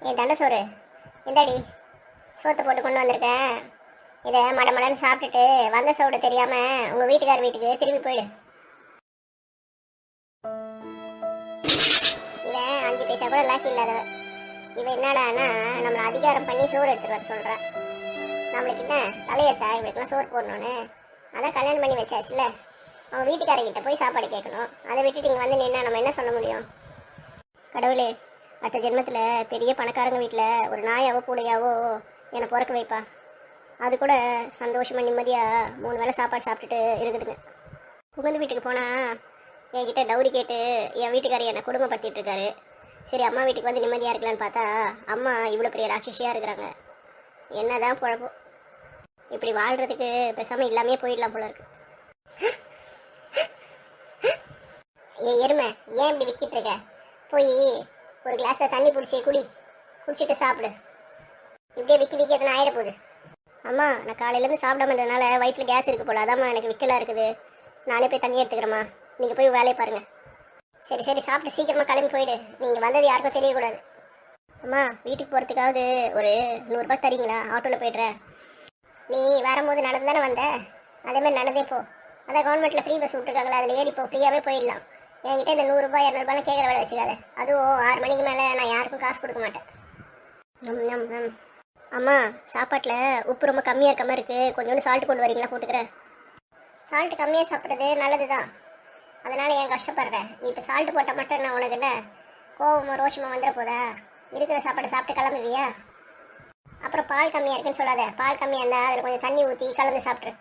என் தண்டை சோறு இந்தாடி சோத்தை போட்டு கொண்டு வந்திருக்கேன். இதை மடமடன்னு சாப்பிட்டுட்டு வந்த சோடு தெரியாமல் உங்கள் வீட்டுக்கார வீட்டுக்கு திரும்பி போயிடு. இவன் 5 பைசா கூட லாக்கி இல்லாதவ. இவன் என்னடானா நம்மளை அதிகாரம் பண்ணி சோறு எடுத்துட்டு வர சொல்கிறான். நம்மளுக்கு என்ன தலையெடுத்தா இவளுக்குலாம் சோறு போடணும்னு? அதான் கல்யாணம் பண்ணி வச்சாச்சுல. அவன் வீட்டுக்காரங்கிட்ட போய் சாப்பாடு கேட்கணும். அதை விட்டுட்டு இங்கே வந்து நின்னா நம்ம என்ன சொல்ல முடியும்? கடவுளே, அடுத்த ஜென்மத்தில் பெரிய பணக்காரங்க வீட்டில் ஒரு நாயாவோ பூனையாவோ என்னை பிறக்க வைப்பா. அது கூட சந்தோஷமாக நிம்மதியாக 3 வேளை சாப்பாடு சாப்பிட்டுட்டு இருக்குதுங்க. புகுந்து வீட்டுக்கு போனால் என்கிட்ட டவுரி கேட்டு என் வீட்டுக்காரர் என்னை குடும்பப்படுத்திட்டு இருக்காரு. சரி, அம்மா வீட்டுக்கு வந்து நிம்மதியாக இருக்கலான்னு பார்த்தா அம்மா இவ்வளோ பெரிய ராட்சசியாக இருக்கிறாங்க. என்ன தான் குழப்பம். இப்படி வாழ்கிறதுக்கு பேசாமல் இல்லாமே போயிடலாம் போல இருக்கு. ஏன் எருமை, ஏன் இப்படி விற்கிட்டு இருக்க? போய் ஒரு கிளாஸில் தண்ணி பிடிச்சி குடிச்சிட்டு சாப்பிடு. இப்படியே விற்க எத்தனை ஆயிட போகுது. அம்மா, நான் காலையிலேருந்து சாப்பிடாம இருந்ததுனால வயிற்றில் கேஸ் இருக்குது போல. அதாம்மா எனக்கு விற்கலாம் இருக்குது. நானே போய் தண்ணி எடுத்துக்கிறேம்மா. நீங்கள் போய் வேலையை பாருங்கள். சரி சரி, சாப்பிட்டு சீக்கிரமாக கிளம்பி போயிடு. நீங்கள் வந்தது யாருக்கும் தெரியக்கூடாது. அம்மா, வீட்டுக்கு போகிறதுக்காவது ஒரு 100 ரூபாய் தரீங்களா? ஆட்டோவில் போய்ட்றேன். நீ வரும்போது நடந்து தானே வந்த, அதேமாதிரி நடந்தே போ. அதான் கவர்மெண்ட்டில் ஃப்ரீ பஸ் விட்ருக்காங்களா, அதில் ஏறி போ, ஃப்ரீயாகவே போயிடலாம். என்கிட்ட இந்த 100 ரூபாய் 200 ரூபாய் கேட்குற வேலை வச்சுக்காத. அதுவும் 6 மணிக்கு மேலே நான் யாருக்கும் காசு கொடுக்க மாட்டேன். அம்மா, சாப்பாட்டில் உப்பு ரொம்ப கம்மியாக இருக்க மாதிரி இருக்குது. கொஞ்சோண்டு சால்ட்டு கொண்டு வரீங்களா? போட்டுக்கிறேன். சால்ட்டு கம்மியாக சாப்பிட்றது நல்லது தான். அதனால் ஏன் கஷ்டப்படுறேன்? நீ இப்போ சால்ட்டு போட்டால் மட்டும் நான் உனக்கு என்ன கோவமாக ரோஷமாக வந்துட போதா? இருக்கிற சாப்பாடை சாப்பிட்டு கிளம்புவியா? அப்புறம் பால் கம்மியாக இருக்குன்னு சொல்லாத. பால் கம்மியாக இருந்தால் அதில் கொஞ்சம் தண்ணி ஊற்றி கலந்து சாப்பிட்ரு.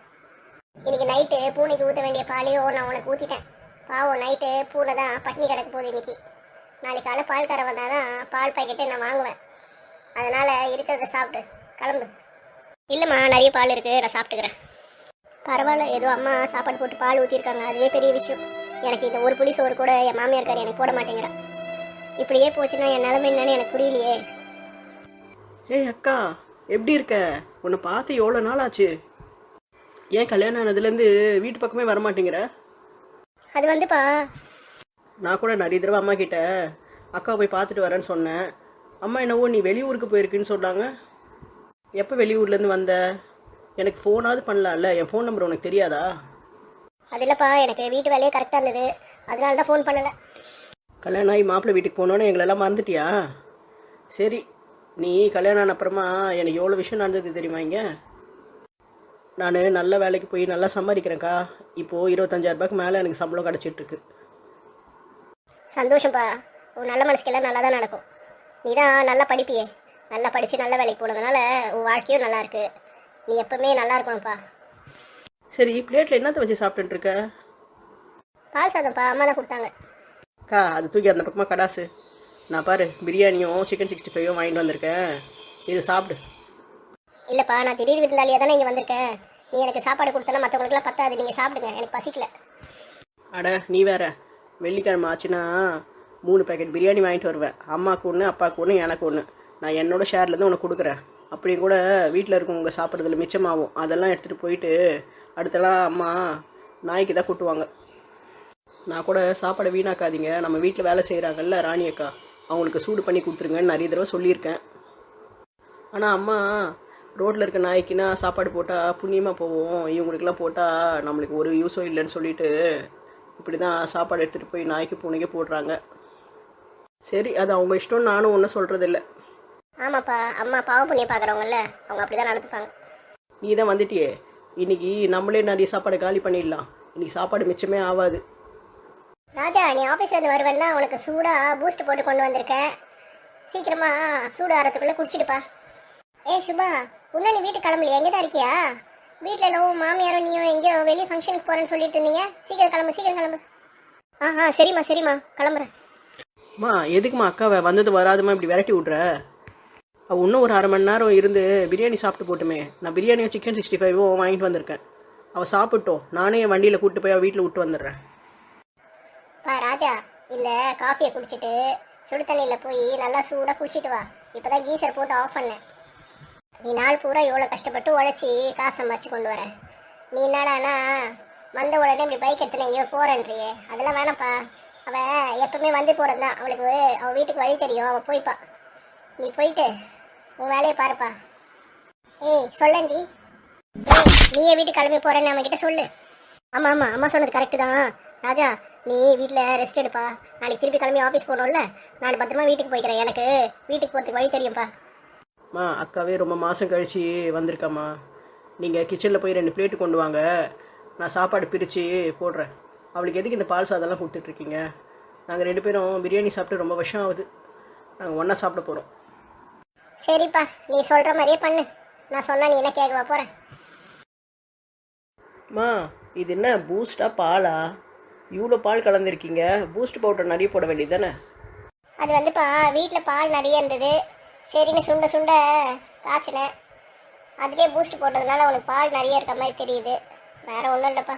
இன்றைக்கி நைட்டு பூனைக்கு ஊற்ற வேண்டிய பாலையோ நான் உனக்கு ஊற்றிட்டேன். பாவம், நைட்டு பூனை தான் பட்னி கிடக்க போகுது இன்றைக்கி. நாளைக்கு காலை பால்கார வந்தால் தான் பால் பாக்கெட்டு நான் வாங்குவேன். அதனால் இருக்கிறத சாப்பிட்டு கிளம்பு. இல்லைம்மா, நிறைய பால் இருக்குது, நான் சாப்பிட்டுக்கிறேன். பரவாயில்ல, ஏதோ அம்மா சாப்பாடு போட்டு பால் ஊற்றிருக்காங்க, அதுவே பெரிய விஷயம். எனக்கு இந்த ஒரு புளி சோறு கூட என் மாமியார்கார் எனக்கு போட மாட்டேங்கிறான். இப்படியே போச்சுன்னா என் நிலைமை என்னன்னு எனக்கு புரியலையே. ஏய் அக்கா, எப்படி இருக்க? உன்னை பார்த்து எவ்வளோ நாள் ஆச்சு? ஏன் கல்யாணம் ஆனதுலேருந்து வீட்டு பக்கமே வரமாட்டேங்கிற? அது வந்துப்பா, நான் கூட நிறைய தடவை அம்மா கிட்ட அக்கா போய் பார்த்துட்டு வரேன்னு சொன்னேன். அம்மா என்னவோ நீ வெளியூருக்கு போயிருக்குன்னு சொன்னாங்க. எப்போ வெளியூர்லேருந்து வந்த? எனக்கு ஃபோனாவது பண்ணலாம்ல? என் ஃபோன் நம்பர் உனக்கு தெரியாதா? அது இல்லைப்பா, எனக்கு வீட்டு வேலையே கரெக்டாக இருந்தது, அதனால தான் ஃபோன் பண்ணலை. கல்யாணம் ஆகி மாப்பிள்ளை வீட்டுக்கு போனோன்னு எங்களெல்லாம் மறந்துட்டியா? சரி, நீ கல்யாணம் ஆன அப்புறமா எனக்கு எவ்வளோ விஷயம் நடந்தது தெரியுமா? இங்கே நான் நல்ல வேலைக்கு போய் நல்லா சம்பாதிக்கிறேன்க்கா. இப்போது 25,000 ரூபாய்க்கு மேலே எனக்கு சம்பளம் கிடச்சிட்ருக்கு. சந்தோஷம்ப்பா, உன் நல்ல மனசுக்கெல்லாம் நல்லா தான் நடக்கும். நீ தான் நல்லா படிப்பியே, நல்லா படித்து நல்ல வேலைக்கு போனதுனால உன் வாழ்க்கையும் நல்லா இருக்கு. நீ எப்பவுமே நல்லா இருக்கணும்ப்பா. சரி, பிளேட்டில் என்னத்தை வச்சு சாப்பிட்டுருக்க? பால் சாதம்ப்பா, அம்மா தான் கொடுத்தாங்க. அக்கா, அது தூக்கி அந்த பக்கமாக கடாசு. நான் பாரு பிரியாணியும் சிக்கன் 65 வாங்கிட்டு வந்திருக்கேன், இது சாப்பிடு. இல்லைப்பா, நான் திடீர் விருந்தாளியாக தானே இங்கே வந்திருக்கேன். நீ எனக்கு சாப்பாடு கொடுத்தனா மற்றவங்களுக்குலாம் பத்தாது. நீங்கள் சாப்பிடுங்க, எனக்கு பசிக்கல. அட நீ வேற, வெள்ளிக்கிழமை ஆச்சுன்னா 3 பேக்கெட் பிரியாணி வாங்கிட்டு வருவேன். அம்மாவுக்கு ஒன்று, அப்பாவுக்கு ஒன்று, எனக்கு ஒன்று. நான் என்னோட ஷேர்லேருந்து உனக்கு கொடுக்குறேன். அப்படியும் கூட வீட்டில் இருக்கவங்க சாப்பிட்றதுல மிச்சமாகும். அதெல்லாம் எடுத்துகிட்டு போயிட்டு அடுத்தலாம் அம்மா நாய்க்கு தான் கூட்டுவாங்க. நான் கூட சாப்பாடை வீணாக்காதீங்க, நம்ம வீட்டில் வேலை செய்கிறாங்கல்ல ராணி அக்கா, அவங்களுக்கு சூடு பண்ணி கொடுத்துருங்கன்னு நிறைய தடவை சொல்லியிருக்கேன். ஆனால் அம்மா ரோட்டில் இருக்க நாய்க்குன்னா சாப்பாடு போட்டால் புண்ணியமாக போவோம், இவங்களுக்கெல்லாம் போட்டால் நம்மளுக்கு ஒரு யூஸும் இல்லைன்னு சொல்லிட்டு இப்படி தான் சாப்பாடு எடுத்துகிட்டு போய் நாய்க்கு பூனைக்கு போடுறாங்க. சரி, அது அவங்க இஷ்டம், நானும் ஒன்றும் சொல்கிறதில்ல. ஆமாப்பா, அம்மா பாவ புண்ணியம் பார்க்குறவங்கல்ல, அவங்க அப்படி தான் நடந்துப்பாங்க. நீ தான் வந்துட்டியே, இன்றைக்கி நம்மளே நிறைய சாப்பாடு காலி பண்ணிடலாம். இன்றைக்கி சாப்பாடு மிச்சமே ஆகாது. ராஜா, நீ ஆஃபீஸ்லேருந்து வருவேன்னா உனக்கு சூடாக பூஸ்ட் போட்டு கொண்டு வந்திருக்கேன். சீக்கிரமாக சூடு ஆறதுக்குள்ளே குடிச்சிடுப்பா. ஏய் சுபா, இன்னும் நீ வீட்டுக்கு கிளம்பலையா? எங்கே தான் இருக்கியா? வீட்டில் என்னவோ மாமியாரும் நீயும் எங்கேயோ வெளியே ஃபங்க்ஷனுக்கு போகிறேன்னு சொல்லிட்டு இருந்தீங்க. சீக்கிரம் கிளம்பு. சரிம்மா கிளம்புறேன். அம்மா, எதுக்குமா அக்காவை வந்தது வராதுமா இப்படி விரட்டி விட்ற? அவள் இன்னும் ஒரு 1/2 மணி நேரம் இருந்து பிரியாணி சாப்பிட்டு போட்டுமே. நான் பிரியாணியும் சிக்கன் 65 வாங்கிட்டு வந்திருக்கேன். அவள் சாப்பிட்டோம், நானே என் வண்டியில் கூப்பிட்டு போய் அவள் வீட்டில் விட்டு வந்துடுறேன். ராஜா, இந்த காஃபியை குடிச்சிட்டு சுடு தண்ணியில் போய் நல்லா சூடாக குடிச்சிட்டு வா. இப்போ தான் கீசர் போட்டு ஆஃப் பண்ணேன். நீ நாள் பூரா எவ்வளோ கஷ்டப்பட்டு உழைச்சி காசு சம்பாரிச்சு கொண்டு வரேன். நீ என்னடானா வந்த உடனே இப்படி பைக் எடுத்துன்னு எங்கேயோ போகிறேன்றியே, அதெல்லாம் வேணாம்ப்பா. அவள் எப்பவுமே வந்து போகிறது தான். அவளுக்கு அவள் வீட்டுக்கு வழி தெரியும், அவள் போய்ப்பா. நீ போயிட்டு உன் வேலையை பாருப்பா. ஏய் சொல்லண்டி. நீயே வீட்டுக்கு கிளம்பி போறேன்னு நம்ம கிட்ட சொல்லு. ஆமாம் ஆமாம், அம்மா சொன்னது கரெக்டு தான். ராஜா, நீ வீட்டில் ரெஸ்ட் எடுப்பா. நாளைக்கு திருப்பி கிளம்பி ஆஃபீஸ் போகணும்ல. நான் பத்திரமா வீட்டுக்கு போய்க்கிறேன். எனக்கு வீட்டுக்கு போகிறதுக்கு வழி தெரியும்ப்பா. அம்மா, அக்காவே ரொம்ப மாதம் கழிச்சு வந்திருக்காம்மா. நீங்கள் கிச்சனில் போய் 2 பிளேட்டு கொண்டு வாங்க, நான் சாப்பாடு பிரித்து போடுறேன். அவளுக்கு எதுக்கு இந்த பால் சாதம்லாம் கொடுத்துட்ருக்கீங்க? நாங்கள் 2 பேரும் பிரியாணி சாப்பிட்டு ரொம்ப வருஷம் ஆகுது. நாங்கள் ஒன்றா சாப்பிட போகிறோம். சரிப்பா, நீ சொல்கிற மாதிரியே பண்ணு. நான் சொன்னா நீ என்ன கேட்கவா போகிறேன்? அம்மா, இது என்ன பூஸ்டா பாலா? இவ்வளோ பால் கலந்துருக்கீங்க. பூஸ்ட் பவுடர் நிறைய போட வேண்டியது தானே? அது வந்துப்பா, வீட்டில் பால் நிறைய இருந்தது. சரின்னு சுண்ட சுண்ட காய்ச்சினேன். அதுலேயே பூஸ்ட் போட்டதுனால உனக்கு பால் நிறைய இருக்க மாதிரி தெரியுது. வேற ஒன்றும் இல்லைப்பா.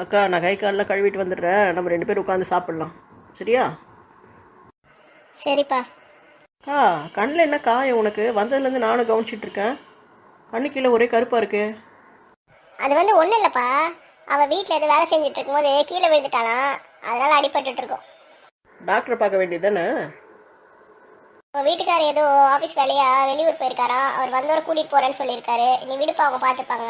அக்கா, நான் கை காலெலாம் கழுவிட்டு வந்துடுறேன். நம்ம 2 பேரும் உட்காந்து சாப்பிட்லாம், சரியா? சரிப்பா. அக்கா, கண்ணில் என்ன காயம் உனக்கு? வந்ததுலேருந்து நானும் கவனிச்சிட்ருக்கேன். கண்ணு கீழே ஒரே கருப்பாக இருக்கு. அது வந்து ஒன்றும் இல்லைப்பா, அவள் வீட்டில் எது வேலை செஞ்சுட்டு இருக்கும்போது கீழே விழுந்துட்டாலாம். அதனால் அடிபட்டுட்டு இருக்கோம். டாக்டரை பார்க்க வேண்டியது தானே? உங்கள் வீட்டுக்காரர் ஏதோ ஆஃபீஸ் வேலையாக வெளியூர் போயிருக்காரா. அவர் வந்தவரை கூட்டிகிட்டு போகிறேன்னு சொல்லியிருக்காரு. நீ விடுப்பா, அவங்க பார்த்துப்பாங்க.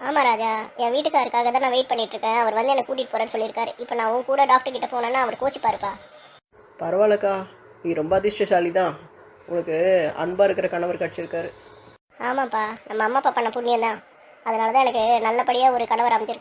ஆமாம் ராஜா, என் வீட்டுக்காருக்காக தான் நான் வெயிட் பண்ணிகிட்ருக்கேன். அவர் வந்து என்னை கூட்டிகிட்டு போகிறேன்னு சொல்லியிருக்காரு. இப்போ நான் உன் கூட டாக்டர் கிட்ட போனேன்னா அவர் கோச்சிப்பாருப்பா. பரவாயில்லக்கா, நீ ரொம்ப அதிர்ஷ்டசாலி தான். உனக்கு அன்பாக இருக்கிற கணவர் கிடச்சிருக்காரு. ஆமாப்பா, நம்ம அம்மா அப்பா பண்ண புண்ணியம் தான். அதனால தான் எனக்கு நல்லபடியாக ஒரு கணவர் அமைஞ்சிருக்கு.